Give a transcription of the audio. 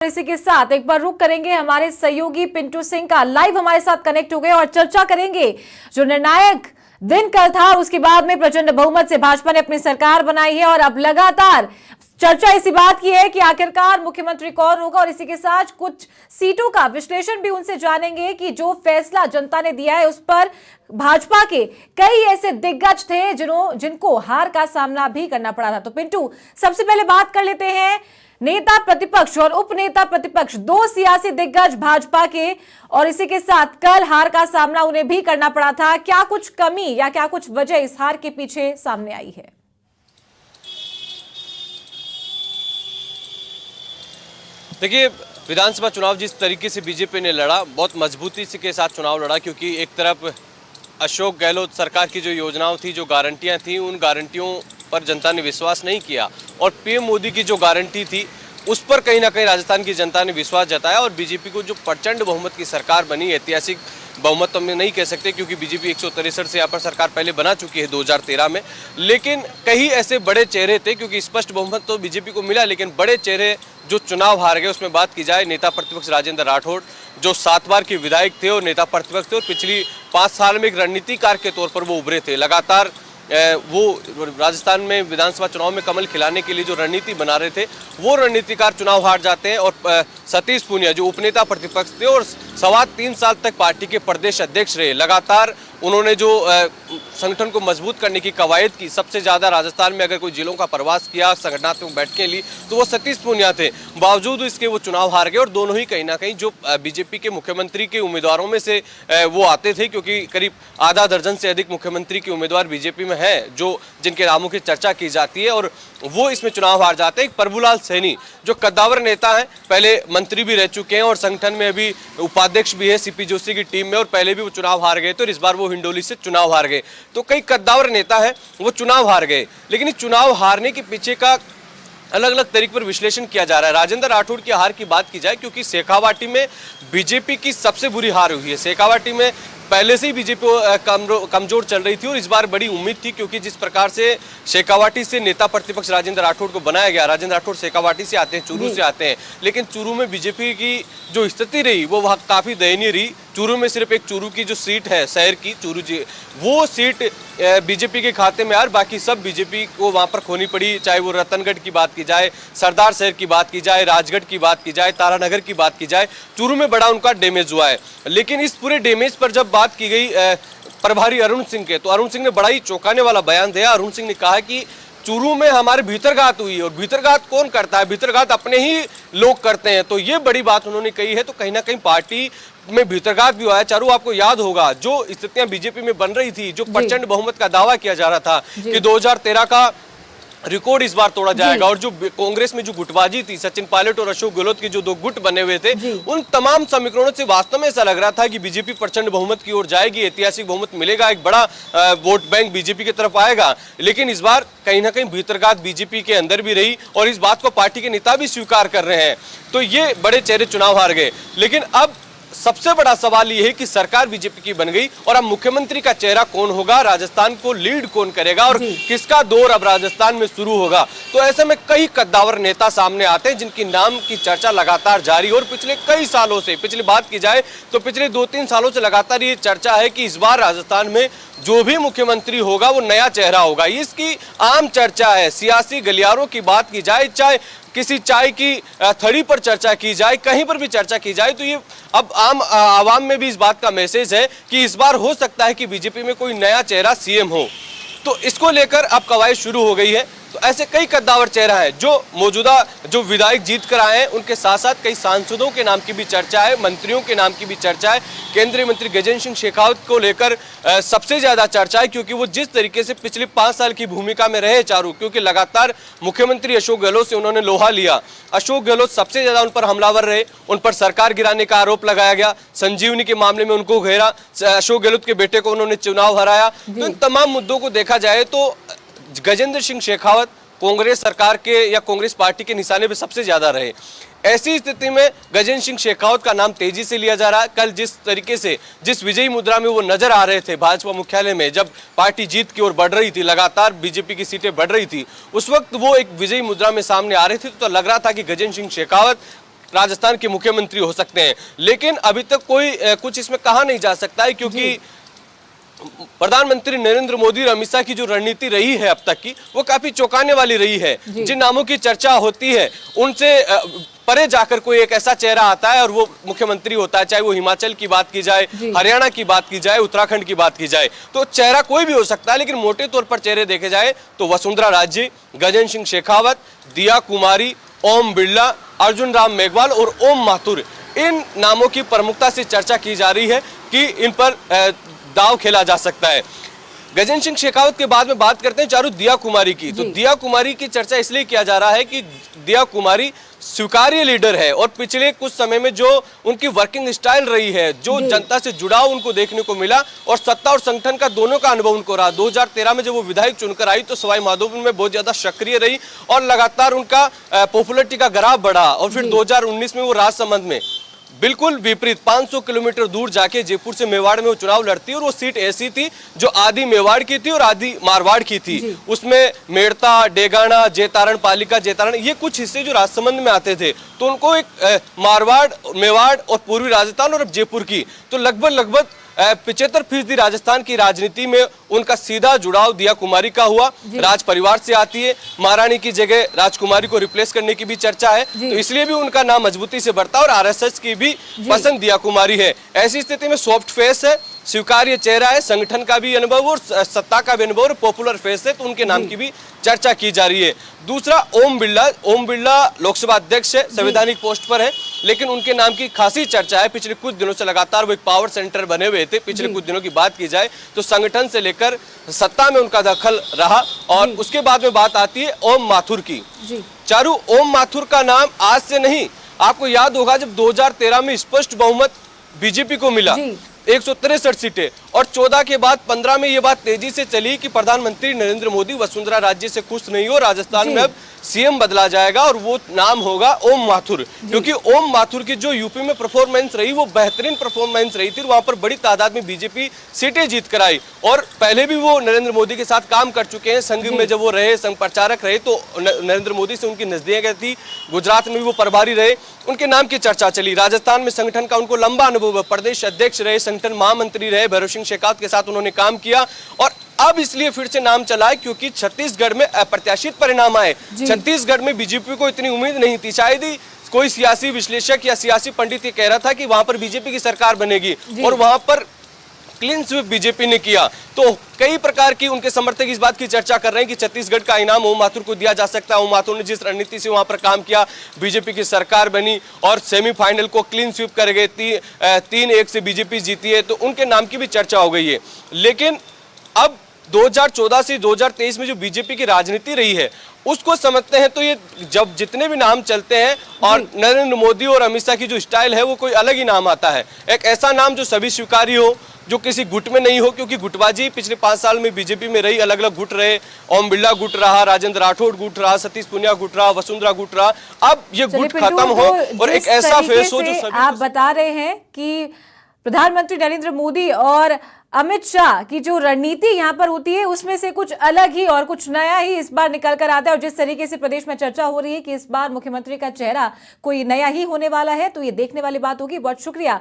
इसी के साथ एक बार रुक करेंगे हमारे सहयोगी पिंटू सिंह का। लाइव हमारे साथ कनेक्ट हो गए और चर्चा करेंगे जो निर्णायक दिन कल था, उसके बाद में प्रचंड बहुमत से भाजपा ने अपनी सरकार बनाई है और अब लगातार चर्चा इसी बात की है कि आखिरकार मुख्यमंत्री कौन होगा। और इसी के साथ कुछ सीटों का विश्लेषण भी उनसे जानेंगे कि जो फैसला जनता ने दिया है उस पर भाजपा के कई ऐसे दिग्गज थे जिनको हार का सामना भी करना पड़ा था। तो पिंटू, सबसे पहले बात कर लेते हैं नेता प्रतिपक्ष और उपनेता प्रतिपक्ष, दो सियासी दिग्गज भाजपा के, और इसी के साथ कल हार का सामना उन्हें भी करना पड़ा था। क्या कुछ कमी या क्या कुछ वजह इस हार के पीछे सामने आई है? देखिए, विधानसभा चुनाव जिस तरीके से बीजेपी ने लड़ा, बहुत मजबूती से के साथ चुनाव लड़ा, क्योंकि एक तरफ अशोक गहलोत सरकार की जो योजनाओं थी, जो गारंटियां थी, उन गारंटियों पर जनता ने विश्वास नहीं किया, और पीएम मोदी की जो गारंटी थी उस पर कहीं ना कहीं राजस्थान की जनता ने विश्वास जताया। और बीजेपी को जो प्रचंड बहुमत की सरकार बनी, ऐतिहासिक बहुमत तो हम नहीं कह सकते क्योंकि बीजेपी 163 से यहाँ पर सरकार पहले बना चुकी है 2013 में, लेकिन कई ऐसे बड़े चेहरे थे, क्योंकि स्पष्ट बहुमत तो बीजेपी को मिला, लेकिन बड़े चेहरे जो चुनाव हार गए उसमें बात की जाए, नेता प्रतिपक्ष राजेंद्र राठौड़ जो 7 बार के विधायक थे और नेता प्रतिपक्ष थे, और पिछली 5 साल में एक रणनीतिकार के तौर पर वो उभरे थे। लगातार वो राजस्थान में विधानसभा चुनाव में कमल खिलाने के लिए जो रणनीति बना रहे थे, वो रणनीतिकार चुनाव हार जाते हैं। और सतीश पूनिया जो उपनेता प्रतिपक्ष थे और 3.25 साल तक पार्टी के प्रदेश अध्यक्ष रहे, लगातार उन्होंने जो संगठन को मजबूत करने की कवायद की, सबसे ज़्यादा राजस्थान में अगर कोई जिलों का प्रवास किया, संगठनात्मक बैठकें ली, तो वो सतीश पूनिया थे। बावजूद इसके वो चुनाव हार गए, और दोनों ही कहीं ना कहीं जो बीजेपी के मुख्यमंत्री के उम्मीदवारों में से वो आते थे, क्योंकि करीब आधा दर्जन से अधिक मुख्यमंत्री के उम्मीदवार बीजेपी में हैं जो जिनके नामों की चर्चा की जाती है, और वो इसमें चुनाव हार जाते हैं। प्रभुलाल सैनी जो कद्दावर नेता हैं, पहले मंत्री भी रह चुके हैं और संगठन में अभी उपाध्यक्ष भी है सीपी जोशी की टीम में, और पहले भी वो चुनाव हार गए थे और इस बार वो हिंडोली से चुनाव हार गए। तो कई कद्दावर नेता है वो चुनाव हार गए, लेकिन इस चुनाव हारने के पीछे का अलग अलग तरीके पर विश्लेषण किया जा रहा है। राजेंद्र राठौड़ की हार की बात की जाए, क्योंकि शेखावाटी में बीजेपी की सबसे बुरी हार हुई है। शेखावाटी में पहले से ही बीजेपी कमजोर चल रही थी और इस बार बड़ी उम्मीद थी, क्योंकि जिस प्रकार से शेखावाटी से नेता प्रतिपक्ष राजेंद्र राठौड़ को बनाया गया, राजेंद्र राठौड़ शेखावाटी से आते हैं, चूरू से आते हैं, लेकिन चूरू में बीजेपी की जो स्थिति रही वो वहाँ काफ़ी दयनीय रही। चूरू में सिर्फ एक चूरू की जो सीट है शहर की, चूरू जी, वो सीट बीजेपी के खाते में, और बाकी सब बीजेपी को वहाँ पर खोनी पड़ी। चाहे वो रतनगढ़ की बात की जाए, सरदार शहर की बात की जाए, राजगढ़ की बात की जाए, तारानगर की बात की जाए, चूरू में बड़ा उनका डैमेज हुआ है। लेकिन इस पूरे डैमेज पर जब बात की गई प्रभारी अरुण सिंह के, तो अरुण सिंह ने बड़ा ही चौंकाने वाला बयान दिया। अरुण सिंह ने कहा कि चूरू में हमारे भीतरघात हुई है, और भीतरघात कौन करता है? भीतरघात अपने ही लोग करते हैं। तो ये बड़ी बात उन्होंने कही है। तो कहीं ना कहीं पार्टी में भीतरघात भी हुआ है। चारू, आपको याद होगा जो स्थितियां बीजेपी में बन रही थी, जो प्रचंड बहुमत का दावा किया जा रहा था कि 2013 का रिकॉर्ड इस बार तोड़ा जाएगा, और जो कांग्रेस में जो गुटबाजी थी, सचिन पायलट और अशोक गहलोत के जो 2 गुट बने हुए थे, उन तमाम समीकरणों से वास्तव में ऐसा लग रहा था कि बीजेपी प्रचंड बहुमत की ओर जाएगी, ऐतिहासिक बहुमत मिलेगा, एक बड़ा वोट बैंक बीजेपी की तरफ आएगा। लेकिन इस बार कहीं ना कहीं भीतरघात बीजेपी के अंदर भी रही, और इस बात को पार्टी के नेता भी स्वीकार कर रहे हैं। तो ये बड़े चेहरे चुनाव हार गए। लेकिन अब सबसे बड़ा सवाल यह है कि सरकार बीजेपी की बन गई, और अब मुख्यमंत्री का चेहरा कौन होगा, राजस्थान को लीड कौन करेगा, और किसका दौर अब राजस्थान में शुरू होगा। तो ऐसे में कई कद्दावर नेता सामने आते हैं जिनकी नाम की चर्चा लगातार जारी, और पिछले कई सालों से, पिछली बात की जाए तो पिछले 2-3 सालों से लगातार ये चर्चा है कि इस बार राजस्थान में जो भी मुख्यमंत्री होगा वो नया चेहरा होगा। इसकी आम चर्चा है। सियासी गलियारों की बात की जाए, चाहे किसी चाय की थड़ी पर चर्चा की जाए, कहीं पर भी चर्चा की जाए, तो ये अब आम आवाम में भी इस बात का मैसेज है कि इस बार हो सकता है कि बीजेपी में कोई नया चेहरा सीएम हो। तो इसको लेकर अब कवायद शुरू हो गई है। तो ऐसे कई कद्दावर चेहरा है जो मौजूदा जो विधायक जीत कर आए हैं, उनके साथ साथ कई सांसदों के नाम की भी चर्चा है, मंत्रियों के नाम की भी चर्चा है। केंद्रीय मंत्री गजेंद्र सिंह शेखावत को लेकर सबसे ज्यादा चर्चा है, क्योंकि वो जिस तरीके से पिछले 5 साल की भूमिका में रहे चारू, क्योंकि लगातार मुख्यमंत्री अशोक गहलोत से उन्होंने लोहा लिया। अशोक गहलोत सबसे ज्यादा उन पर हमलावर रहे, उन पर सरकार गिराने का आरोप लगाया गया, संजीवनी के मामले में उनको घेरा, अशोक गहलोत के बेटे को उन्होंने चुनाव हराया। तो इन तमाम मुद्दों को देखा जाए तो गजेंद्र सिंह शेखावत कांग्रेस सरकार के या कांग्रेस पार्टी के निशाने पे सबसे ज्यादा रहे। ऐसी स्थिति में गजेंद्र सिंह शेखावत का नाम तेजी से लिया जा रहा है। कल जिस तरीके से जिस विजयी मुद्रा में वो नजर आ रहे थे भाजपा मुख्यालय में, जब पार्टी जीत की ओर बढ़ रही थी, लगातार बीजेपी की सीटें बढ़ रही थी, उस वक्त वो एक विजयी मुद्रा में सामने आ रहे थे, तो लग रहा था कि गजेंद्र सिंह शेखावत राजस्थान के मुख्यमंत्री हो सकते हैं। लेकिन अभी तक कोई कुछ इसमें कहा नहीं जा सकता है, क्योंकि प्रधानमंत्री नरेंद्र मोदी और अमित शाह की जो रणनीति रही है अब तक की, वो काफी चौंकाने वाली रही है। जिन नामों की चर्चा होती है उनसे परे जाकर कोई एक ऐसा चेहरा आता है और वो मुख्यमंत्री होता है, चाहे वो हिमाचल की बात की जाए, हरियाणा की बात की जाए, उत्तराखंड की बात की जाए, तो चेहरा कोई भी हो सकता है। लेकिन मोटे तौर पर चेहरे देखे जाए तो वसुंधरा राजे, गजेंद्र सिंह शेखावत, दिया कुमारी, ओम बिरला, अर्जुन राम मेघवाल और ओम माथुर, इन नामों की प्रमुखता से चर्चा की जा रही है कि इन पर दाव खेला जा सकता है। गजेंद्र सिंह शेखावत के बाद में बात करते हैं चारू दिया कुमारी की। तो दिया कुमारी की चर्चा इसलिए किया जा रहा है कि दिया कुमारी स्वीकार्य लीडर है और पिछले कुछ समय में जो उनकी वर्किंग स्टाइल रही है, जो जनता से जुड़ाव उनको देखने को मिला और सत्ता और संगठन का दोनों का अनुभव उनको रहा। 2013 में जब वो विधायक चुनकर आई तो सवाई माधोपुर में बहुत ज्यादा सक्रिय रही और लगातार उनका पॉपुलरिटी का ग्राफ बढ़ा और फिर 2019 में वो राजसमंद में बिल्कुल विपरीत 500 किलोमीटर दूर जाके जयपुर से मेवाड़ में वो चुनाव लड़ती और वो सीट ऐसी थी जो आधी मेवाड़ की थी और आधी मारवाड़ की थी। उसमें मेड़ता, डेगाना, जैतारण, पालिका जैतारण, ये कुछ हिस्से जो राजसमंद में आते थे, तो उनको एक मारवाड़, मेवाड़ और पूर्वी राजस्थान और अब जयपुर की, तो लगभग 75% राजस्थान की राजनीति में उनका सीधा जुड़ाव दिया कुमारी का हुआ। राज परिवार से आती है, महारानी की जगह राजकुमारी को रिप्लेस करने की भी चर्चा है, तो इसलिए भी उनका नाम मजबूती से बढ़ता है और आरएसएस की भी पसंद दिया कुमारी है। ऐसी स्थिति में सॉफ्ट फेस है, स्वीकार्य चेहरा है, संगठन का भी अनुभव और सत्ता का भी अनुभव और पॉपुलर फेस है, तो उनके नाम की भी चर्चा की जा रही है। दूसरा ओम बिरला लोकसभा अध्यक्ष है, संवैधानिक पोस्ट पर है, लेकिन उनके नाम की खासी चर्चा है। पिछले कुछ दिनों से लगातार वो एक पावर सेंटर बने हुए थे। पिछले कुछ दिनों की बात की जाए तो संगठन से लेकर सत्ता में उनका दखल रहा। और उसके बाद में बात आती है ओम माथुर की। चारू, ओम माथुर का नाम आज से नहीं, आपको याद होगा जब 2013 में स्पष्ट बहुमत बीजेपी को मिला, 163 सीटें, और 14 के बाद 15 में ये बात तेजी से चली कि प्रधानमंत्री नरेंद्र मोदी वसुंधरा राजे से खुश नहीं हो, राजस्थान में अब सीएम बदला जाएगा और वो नाम होगा ओम माथुर। क्योंकि ओम माथुर की जो यूपी में परफॉर्मेंस रही वो बेहतरीन परफॉर्मेंस रही थी, वहां पर बड़ी तादाद में बीजेपी सीटें जीत कर आई और पहले भी वो नरेंद्र मोदी के साथ काम कर चुके हैं। संघ में जब वो रहे, संघ प्रचारक रहे, तो नरेंद्र मोदी से उनकी नजदीकियां थी। गुजरात में भी वो प्रभारी रहे, उनके नाम की चर्चा चली। राजस्थान में संगठन का उनको लंबा अनुभव है, प्रदेश अध्यक्ष रहे, संगठन महामंत्री रहे, भैरव सिंह शेखावत के साथ उन्होंने काम किया। और अब इसलिए फिर से नाम चला है क्योंकि छत्तीसगढ़ में अप्रत्याशित परिणाम आए। छत्तीसगढ़ में बीजेपी को इतनी उम्मीद नहीं थी, शायद ही कोई सियासी विश्लेषक या सियासी पंडित ये कह रहा था कि वहां पर बीजेपी की सरकार बनेगी, और वहां पर क्लीन स्वीप बीजेपी ने किया। तो कई प्रकार की उनके समर्थक इस बात की चर्चा कर रहे हैं कि छत्तीसगढ़ का इनाम ओम माथुर को दिया जा सकता है। ओम माथुर ने जिस रणनीति से वहां पर काम किया, बीजेपी की सरकार बनी और सेमीफाइनल को क्लीन स्वीप कर गए, 3-1 से बीजेपी जीती है, तो उनके नाम की भी चर्चा हो गई है। लेकिन अब 2014 से 2023 में जो बीजेपी की राजनीति रही है उसको समझते हैं तो ये जब जितने भी नाम चलते हैं और नरेंद्र मोदी और अमित शाह की जो स्टाइल है वो कोई अलग ही नाम आता है। एक ऐसा नाम जो सभी स्वीकार्य हो, जो किसी गुट में नहीं हो, क्योंकि गुटबाजी पिछले 5 साल में बीजेपी में रही, अलग अलग गुट रहे। ओम बिरला गुट रहा, राजेंद्र राठौड़ गुट रहा, सतीश पुनिया गुट रहा, वसुंधरा गुट रहा। अब ये गुट खत्म हो और एक ऐसा फेस हो जो सभी। आप बता रहे हैं कि प्रधानमंत्री नरेंद्र मोदी और अमित शाह की जो रणनीति यहाँ पर होती है उसमें से कुछ अलग ही और कुछ नया ही इस बार निकल कर आता है। और जिस तरीके से प्रदेश में चर्चा हो रही है कि इस बार मुख्यमंत्री का चेहरा कोई नया ही होने वाला है, तो ये देखने वाली बात होगी। बहुत शुक्रिया।